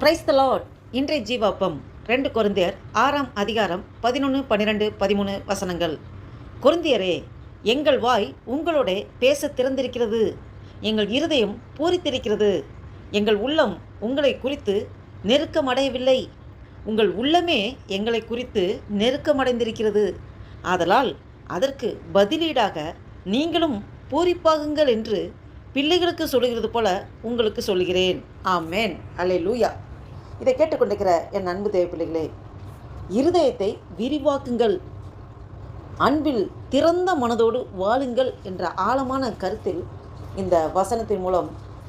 Praise the Lord. இன்றைய ஜீவாப்பம் 2 கொரிந்தியர் 6ஆம் அதிகாரம் 11, 12, 13 வசனங்கள். கொரிந்தியரே, எங்கள் வாய் உங்களோட பேச திறந்திருக்கிறது, எங்கள் இருதயம் பூரித்திருக்கிறது, எங்கள் உள்ளம் உங்களை குறித்து நெருக்கமடையவில்லை, உங்கள் உள்ளமே எங்களை குறித்து நெருக்கமடைந்திருக்கிறது. ஆதலால் அதற்கு பதிலீடாக நீங்களும் பூரிப்பாகுங்கள் என்று பிள்ளைகளுக்கு சொல்லுகிறது போல உங்களுக்கு சொல்கிறேன். ஆமேன். அல்லேலூயா. இதை கேட்டுக்கொண்டிருக்கிற என் அன்பு தேவ பிள்ளைகளே, இருதயத்தை விரிவாக்குங்கள், அன்பில் திறந்த மனதோடு வாழுங்கள் என்ற ஆழமான கருத்தில் இந்த வசனத்தின் மூலம்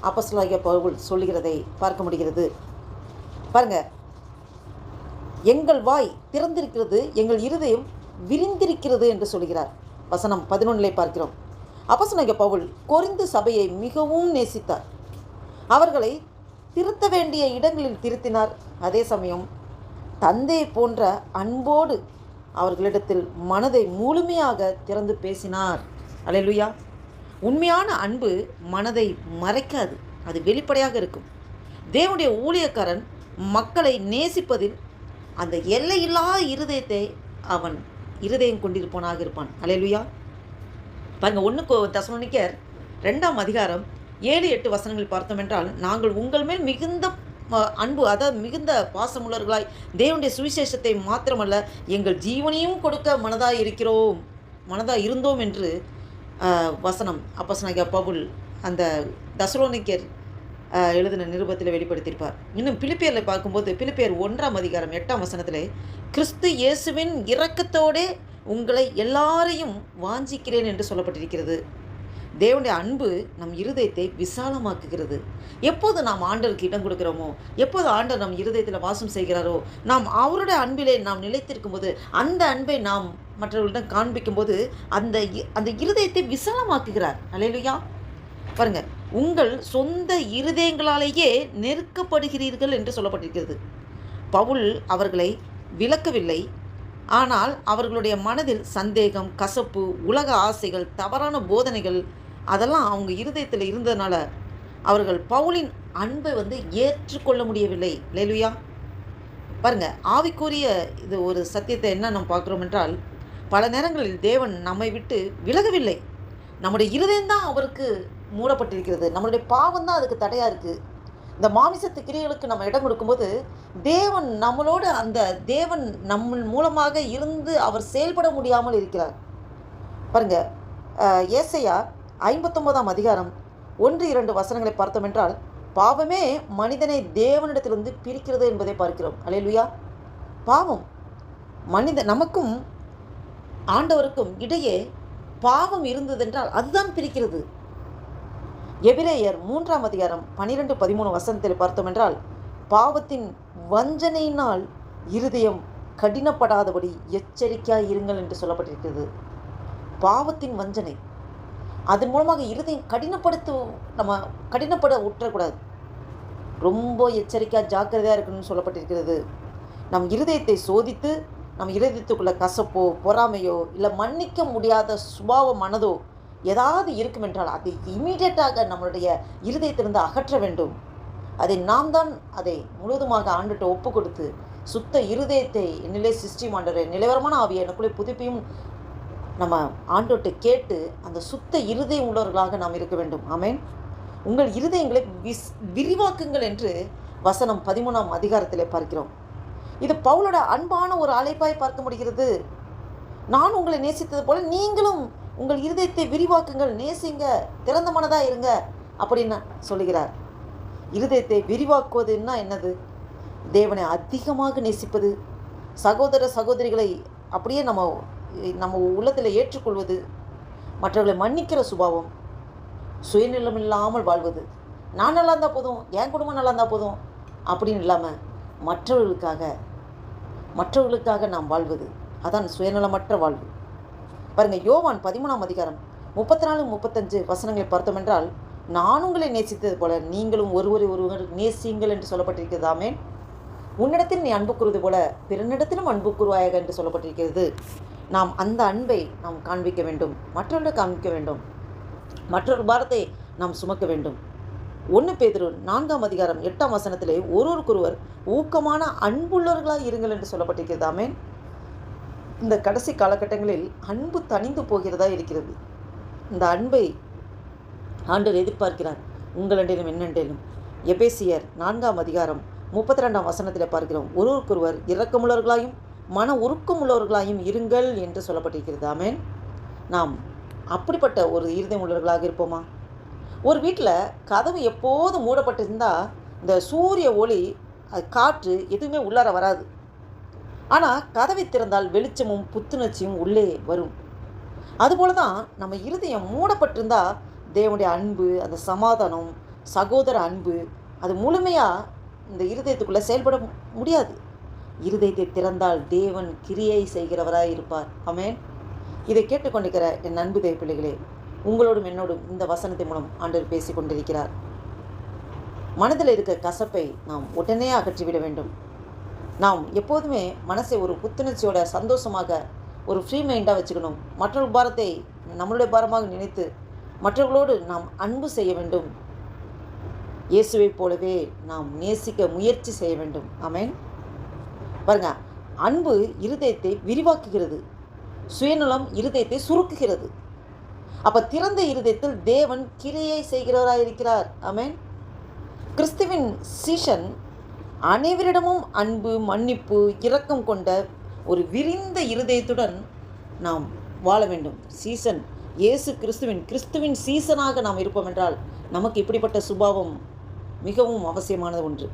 அப்போஸ்தலனாகிய பவுல் சொல்லுகிறதை பார்க்க முடிகிறது. பாருங்க, எங்கள் வாய் திறந்திருக்கிறது, எங்கள் இருதயம் விரிந்திருக்கிறது என்று சொல்கிறார். வசனம் 11 பார்க்கிறோம். அப்போஸ்தலனாகிய பவுல் கொரிந்து சபையை மிகவும் நேசித்தார். அவர்களை திருத்த வேண்டிய இடங்களில் திருத்தினார். அதே சமயம் தந்தை போன்ற அன்போடு அவர்களிடத்தில் மனதை முழுமையாக திறந்து பேசினார். அல்லேலூயா. உண்மையான அன்பு மனதை மறைக்காது, அது வெளிப்படையாக இருக்கும். தேவனுடைய ஊழியக்காரன் மக்களை நேசிப்பதில் அந்த எல்லையில்லா இருதயத்தை அவன் இருதயம் கொண்டிருப்பவனாக இருப்பான். அல்லேலூயா. பாருங்கள், 1 தெசலோனிக்கேயர் 2ஆம் அதிகாரம் 7-8 வசனங்கள் பார்த்தோம் என்றால், நாங்கள் உங்கள் மேல் மிகுந்த அன்பு, அதாவது மிகுந்த பாசமுள்ளவர்களாய் தேவனுடைய சுவிசேஷத்தை மாத்திரமல்ல எங்கள் ஜீவனையும் கொடுக்க மனதாய் இருந்தோம் என்று வசனம் அப்போஸ்தலனாகிய பவுல் அந்த தெசலோனிக்கேயர் எழுதின நிருபத்தில் வெளிப்படுத்தியிருப்பார். இன்னும் பிலிப்பியரில் பார்க்கும்போது பிலிப்பியர் 1ஆம் அதிகாரம் 8ஆம் வசனத்தில், கிறிஸ்து இயேசுவின் இரக்கத்தோடே உங்களை எல்லாரையும் வாஞ்சிக்கிறேன் என்று சொல்லப்பட்டிருக்கிறது. தேவனுடைய அன்பு நம் இருதயத்தை விசாலமாக்குகிறது. எப்போது நாம் ஆண்டவருக்கு இடம் கொடுக்கிறோமோ, எப்போது ஆண்டவர் நம் இருதயத்தில் வாசம் செய்கிறாரோ, நாம் அவருடைய அன்பிலே நாம் நிலைத்திருக்கும் போது, அந்த அன்பை நாம் மற்றவர்களிடம் காண்பிக்கும் போது அந்த இருதயத்தை விசாலமாக்குகிறார். அல்லேலூயா. பாருங்க, உங்கள் சொந்த இருதயங்களாலேயே நெருக்கப்படுகிறீர்கள் என்று சொல்லப்பட்டிருக்கிறது. பவுல் அவர்களை விலக்கவில்லை, ஆனால் அவர்களுடைய மனதில் சந்தேகம், கசப்பு, உலக ஆசைகள், தவறான போதனைகள் அதெல்லாம் அவங்க இருதயத்தில் இருந்ததுனால அவர்கள் பவுலின் அன்பை ஏற்றுக்கொள்ள முடியவில்லை. அல்லேலூயா. பாருங்கள், ஆவிக்குரிய இது ஒரு சத்தியத்தை என்ன நம்ம பார்க்குறோம் என்றால், பல நேரங்களில் தேவன் நம்மை விட்டு விலகவில்லை, நம்முடைய இருதயம்தான் அவருக்கு மூடப்பட்டிருக்கிறது, நம்மளுடைய பாவம் தான் அதுக்கு தடையாக இருக்குது. இந்த மாமிசத்து கிரியைகளுக்கு நம்ம இடம் கொடுக்கும்போது தேவன் நம்மளோடு அந்த தேவன் நம்ம மூலமாக இருந்து அவர் செயல்பட முடியாமல் இருக்கிறார். பாருங்க, ஏசாயா 59ஆம் அதிகாரம் 1-2 வசனங்களை பார்த்தோம் என்றால், பாவமே மனிதனை தேவனிடத்திலிருந்து பிரிக்கிறது என்பதை பார்க்கிறோம். அல்லேலூயா. பாவம் நமக்கும் ஆண்டவருக்கும் இடையே பாவம் இருந்ததென்றால் அதுதான் பிரிக்கிறது. எபிரேயர் 3ஆம் அதிகாரம் 12-13 வசனத்தில் பார்த்தோம் என்றால், பாவத்தின் வஞ்சனையினால் இருதயம் கடினப்படாதபடி எச்சரிக்கையாக இருங்கள் என்று சொல்லப்பட்டிருக்கிறது. பாவத்தின் வஞ்சனை, அதன் மூலமாக இருதயம் நம்ம கடினப்பட விட்டுறக்கூடாது, ரொம்ப எச்சரிக்கையாக ஜாக்கிரதையாக இருக்கணும்னு சொல்லப்பட்டிருக்கிறது. நம் இருதயத்தை சோதித்து நம் இருதயத்துக்குள்ள கசப்போ, பொறாமையோ, இல்லை மன்னிக்க முடியாத சுபாவ மனதோ ஏதாவது இருக்கும் என்றால் அதை இமீடியட்டாக நம்மளுடைய இருதயத்திலிருந்து அகற்ற வேண்டும். அதை நாம் தான் அதை முழுவதுமாக ஆண்டுகிட்ட ஒப்பு கொடுத்து, சுத்த இருதயத்தை என்னிலே சிருஷ்டி ஆண்டவரே, நிலைவரமான ஆவியை எனக்குள்ளே புதுப்பியும் நம்ம ஆண்டோட்டை கேட்டு அந்த சுத்த இருதயம் உள்ளவர்களாக நாம் இருக்க வேண்டும். ஆமேன். உங்கள் இருதயங்களை விரிவாக்குங்கள் என்று வசனம் 13ஆம் அதிகாரத்திலே பார்க்கிறோம். இது பவுலோட அன்பான ஒரு அழைப்பாய் பார்க்க முடிகிறது. நான் உங்களை நேசித்தது போல நீங்களும் உங்கள் இருதயத்தை விரிவாக்குங்கள், நேசிங்க, திறந்த மனதாக இருங்க அப்படின்னு சொல்லுகிறார். இருதயத்தை விரிவாக்குவதுன்னா என்னது? தேவனை அதிகமாக நேசிப்பது, சகோதர சகோதரிகளை அப்படியே நம்ம உள்ளத்தில் ஏற்றுக்கொள்வது, மற்றவர்களை மன்னிக்கிற சுபாவம், சுயநிலம் இல்லாமல் வாழ்வது, நான் நல்லா இருந்தால் போதும், என் குடும்பம் நல்லா இருந்தால் போதும் அப்படின்னு இல்லாமல் மற்றவர்களுக்காக நாம் வாழ்வது, அதான் சுயநலமற்ற வாழ்வு. பாருங்கள், யோவான் 13ஆம் அதிகாரம் 34-35 வசனங்களை பார்த்தோம் என்றால், நான் உங்களை நேசித்தது போல நீங்களும் ஒருவர் நேசியுங்கள் என்று சொல்லப்பட்டிருக்கிறது. ஆமேன். உன்னிடத்தில் நீ அன்பு கூறுவது போல பிறனிடத்திலும் அன்பு கூறுவாயாக என்று சொல்லப்பட்டிருக்கிறது. நாம் அந்த அன்பை நாம் காண்பிக்க வேண்டும், மற்றவர்களுக்கு காண்பிக்க வேண்டும், மற்றொரு பாரத்தை நாம் சுமக்க வேண்டும். 1 பேதுரு 4ஆம் அதிகாரம் 8ஆம் வசனத்திலே ஒருவருக்கொருவர் ஊக்கமான அன்புள்ளவர்களாக இருங்கள் என்று சொல்லப்பட்டிருக்கிறது. ஆமென். இந்த கடைசி காலகட்டங்களில் அன்பு தணிந்து போகிறதா இருக்கிறது. இந்த அன்பை ஆண்டவர் எதிர்பார்க்கிறார், உங்களண்டிலும் என்னண்டிலும். எபேசியர் 4ஆம் அதிகாரம் 32ஆம் வசனத்தில் பார்க்கிறோம், ஒருவருக்கொருவர் இரக்கமுள்ளவர்களாயும் மன உருக்கமுள்ளவர்களாயும் இருங்கள் என்று சொல்லப்பட்டிருக்கிறது. ஆமென். நாம் அப்படிப்பட்ட ஒரு இருதயம் உள்ளவர்களாக இருப்போமா? ஒரு வீட்டில் கதவு எப்போதும் மூடப்பட்டிருந்தால் இந்த சூரிய ஒளி, காற்று எதுவுமே உள்ளார வராது. ஆனால் கதவை திறந்தால் வெளிச்சமும் புத்துணர்ச்சியும் உள்ளே வரும். அதுபோல தான் நம்ம இருதயம் மூடப்பட்டிருந்தால் தேவனுடைய அன்பு, அந்த சமாதானம், சகோதர அன்பு அது முழுமையாக இந்த இருதயத்துக்குள்ளே செயல்பட முடியாது. இருதயத்தை திறந்தால் தேவன் கிரியை செய்கிறவராக இருப்பார். ஆமென். இதை கேட்டுக்கொண்டிருக்கிற என் அன்பு தேவ பிள்ளைகளே, உங்களோடும் என்னோடும் இந்த வசனத்தின் மூலம் ஆண்டவர் பேசி கொண்டிருக்கிறார். மனதில் இருக்க கசப்பை நாம் உடனே அகற்றிவிட வேண்டும். நாம் எப்போதுமே மனசை ஒரு புத்துணர்ச்சியோட சந்தோஷமாக ஒரு ஃப்ரீ மைண்டாக வச்சுக்கணும். மற்றொரு பாரத்தை நம்மளுடைய பாரமாக நினைத்து மற்றவர்களோடு நாம் அன்பு செய்ய வேண்டும். இயேசுவை போலவே நாம் நேசிக்க முயற்சி செய்ய வேண்டும். ஆமென். பாருங்க, அன்பு இருதயத்தை விரிவாக்குகிறது, சுயநலம் இருதயத்தை சுருக்குகிறது. அப்போ திறந்த இருதயத்தில் தேவன் கிரியை செய்கிறவராக இருக்கிறார். ஆமென். கிறிஸ்துவின் சீஷன் அனைவரிடமும் அன்பு, மன்னிப்பு, இரக்கம் கொண்ட ஒரு இருதயத்துடன் நாம் வாழ வேண்டும். சீசன் இயேசு கிறிஸ்துவின் சீசனாக நாம் இருப்போம் என்றால் நமக்கு இப்படிப்பட்ட சுபாவம் மிகவும் அவசியமானது ஒன்று.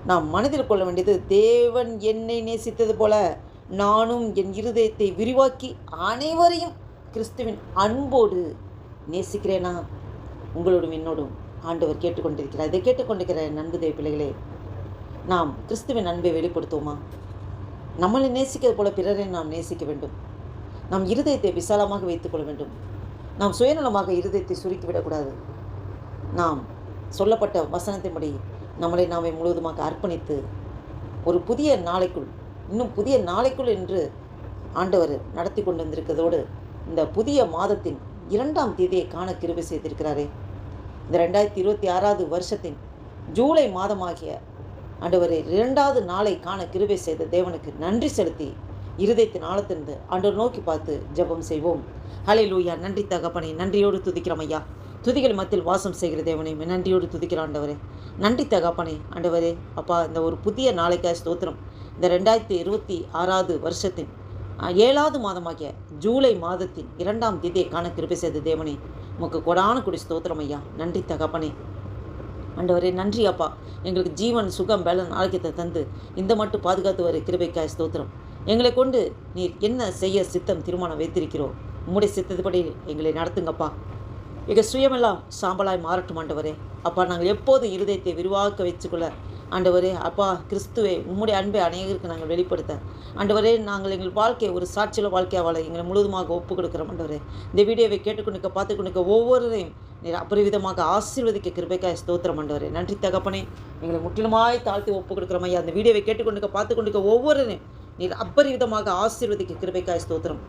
நாம் மனதில் கொள்ள வேண்டியது, தேவன் என்னை நேசித்தது போல நானும் என் இருதயத்தை விரிவாக்கி அனைவரையும் கிறிஸ்துவின் அன்போடு நேசிக்கிறேனா? உங்களோடும் என்னோடும் ஆண்டவர் கேட்டுக்கொண்டிருக்கிறார். இதை கேட்டுக்கொண்டிருக்கிற நண்பு தேவ பிள்ளைகளே, நாம் கிறிஸ்துவின் அன்பை வெளிப்படுத்துவோமா? நம்மளை நேசிக்கிறது போல பிறரை நாம் நேசிக்க வேண்டும். நாம் இருதயத்தை விசாலமாக வைத்துக்கொள்ள வேண்டும். நாம் சுயநலமாக இருதயத்தை சுருக்கிவிடக்கூடாது. நாம் சொல்லப்பட்ட வசனத்தின்படி நம்மளை நாமே முழுவதுமாக அர்ப்பணித்து ஒரு புதிய நாளைக்குள் என்று ஆண்டவர் நடத்தி கொண்டு வந்திருக்கிறதோடு இந்த புதிய மாதத்தின் 2ஆம் தேதியை காண கிருபை செய்திருக்கிறாரே. இந்த 2026 வருஷத்தின் ஜூலை மாதமாகிய ஆண்டவரை 2வது நாளை காண கிருபை செய்த தேவனுக்கு நன்றி செலுத்தி இருதயத்தின் ஆழத்திலிருந்து ஆண்டவர் நோக்கி பார்த்து ஜெபம் செய்வோம். ஹல்லேலூயா. நன்றி தகப்பனே, நன்றியோடு துதிக்கிறோம் ஐயா. துதிகள் மத்தியில் வாசம் செய்கிற தேவனே, நன்றியோடு துதிக்கிற ஆண்டவரே. நன்றி தகப்பனே. ஆண்டவரே அப்பா, இந்த ஒரு புதிய நாளைக்காக ஸ்தோத்திரம். இந்த 2026 வருஷத்தின் 7வது மாதமாகிய ஜூலை மாதத்தின் 2ஆம் தேதியை காண கிருபை செய்த தேவனே, உமக்கு கொடான கொடி ஸ்தோத்திரம் ஐயா. நன்றி தகப்பனே. ஆண்டவரே நன்றி அப்பா, எங்களுக்கு ஜீவன், சுகம், பலன், ஆரோக்கியத்தை தந்து இந்த மட்டும் பாதுகாத்து வர கிருபைக்காய் ஸ்தோத்திரம். எங்களை கொண்டு நீர் என்ன செய்ய சித்தம் தீர்மானம் வைத்திருக்கிறோம், உம்முடைய சித்தப்படி எங்களை நடத்துங்கப்பா. எங்கள் சுயமெல்லாம் சாம்பலாய் மாறட்டும் ஆண்டவரே. அப்பா, நாங்கள் எப்போது இருதயத்தை விரிவாக்க வச்சுக்கொள்ள ஆண்டவரே அப்பா, கிறிஸ்துவை உம்முடைய அன்பை அநேகருக்கு நாங்கள் வெளிப்படுத்த ஆண்டவரே, நாங்கள் எங்கள் வாழ்க்கையை ஒரு சாட்சியுள்ள வாழ்க்கையாக வாழ எங்களை முழுவதுமாக ஒப்புக் கொடுக்குறோம் ஆண்டவரே. இந்த வீடியோவை கேட்டுக்கொண்டு பார்த்துக்கொண்டு ஒவ்வொருவரையும் நீர் அபரிவிதமாக ஆசீர்வதிக்க கிருபைக்காய் ஸ்தோத்திரம் ஆண்டவரே. நன்றி தகப்பனே. எங்களை முற்றிலுமாய் தாழ்த்தி ஒப்புக் கொடுக்குறோம் ஐயா. அந்த வீடியோவை கேட்டுக்கொண்டு பார்த்துக்கொண்டு ஒவ்வொருவரையும் நீர் அபரிவிதமாக ஆசீர்வதிக்க கிருபைக்காய் ஸ்தோத்திரம்.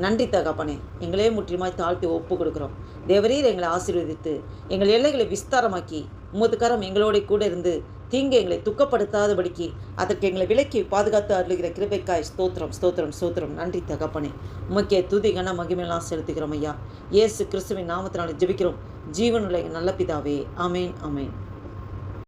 நன்றி தகப்பனே. எங்களே முற்றிலுமாய் தாழ்த்தி ஒப்புக் கொடுக்குறோம். தேவரீர் எங்களை ஆசீர்வதித்து எங்கள் எல்லைகளை விஸ்தாரமாக்கி உமது கரம் எங்களோட கூட இருந்து தீங்கு எங்களை துக்கப்படுத்தாதபடிக்கு அதற்கு எங்களை விலக்கி பாதுகாத்து அருளுகிற கிருபைக்காய் ஸ்தோத்திரம் ஸ்தோத்திரம் ஸ்தோத்திரம். நன்றி தகப்பனே. உமக்கே துதி கன மகிமையெல்லாம் செலுத்துகிறோம் ஐயா. இயேசு கிறிஸ்துவின் நாமத்தினால ஜெபிக்கிறோம் ஜீவனுள்ள நல்ல பிதாவே. ஆமேன் ஆமேன்.